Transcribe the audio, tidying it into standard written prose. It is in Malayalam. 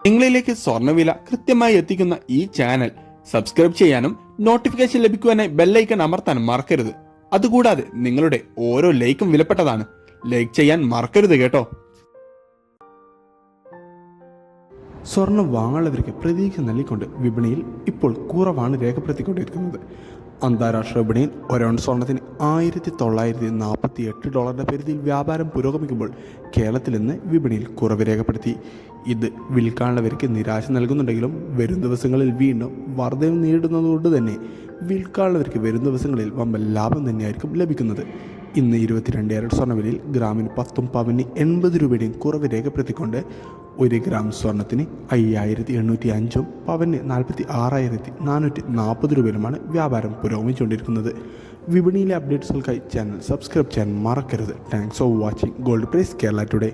നിങ്ങളിലേക്ക് സ്വർണ്ണവില കൃത്യമായി എത്തിക്കുന്ന ഈ ചാനൽ സബ്സ്ക്രൈബ് ചെയ്യാനും നോട്ടിഫിക്കേഷൻ ലഭിക്കുവാനായി ബെല്ലൈക്കൺ അമർത്താനും മറക്കരുത്. അതുകൂടാതെ നിങ്ങളുടെ ഓരോ ലൈക്കും വിലപ്പെട്ടതാണ്. ലൈക്ക് ചെയ്യാൻ മറക്കരുത് കേട്ടോ. സ്വർണം വാങ്ങാനുള്ളവർക്ക് പ്രതീക്ഷ നൽകിക്കൊണ്ട് വിപണിയിൽ ഇപ്പോൾ കുറവാണ് രേഖപ്പെടുത്തിക്കൊണ്ടിരിക്കുന്നത്. അന്താരാഷ്ട്ര വിപണിയിൽ ഒരൗണ്ട് സ്വർണത്തിന് $1948 പരിധിയിൽ വ്യാപാരം പുരോഗമിക്കുമ്പോൾ കേരളത്തിൽ നിന്ന് വിപണിയിൽ കുറവ് രേഖപ്പെടുത്തി. ഇത് വിൽക്കാനുള്ളവർക്ക് നിരാശ നൽകുന്നുണ്ടെങ്കിലും വരും ദിവസങ്ങളിൽ വീണ്ടും വർധനവ് നേടുന്നതുകൊണ്ട് തന്നെ വിൽക്കാനുള്ളവർക്ക് വരും ദിവസങ്ങളിൽ വമ്പൻ ലാഭം തന്നെയായിരിക്കും ലഭിക്കുന്നത്. ഇന്ന് 22 കാരറ്റ് സ്വർണ്ണവിലയിൽ ഗ്രാമിന് 10 പവന് 80 രൂപയുടെയും കുറവ് രേഖപ്പെടുത്തിക്കൊണ്ട് 1 ഗ്രാം സ്വർണത്തിന് 5805 പവന് 46,440 രൂപയിലുമാണ് വ്യാപാരം പുരോഗമിച്ചുകൊണ്ടിരിക്കുന്നത്. വിപണിയിലെ അപ്ഡേറ്റ്സുകൾക്കായി ചാനൽ സബ്സ്ക്രൈബ് ചെയ്യാൻ മറക്കരുത്. Thanks for watching gold price Kerala today.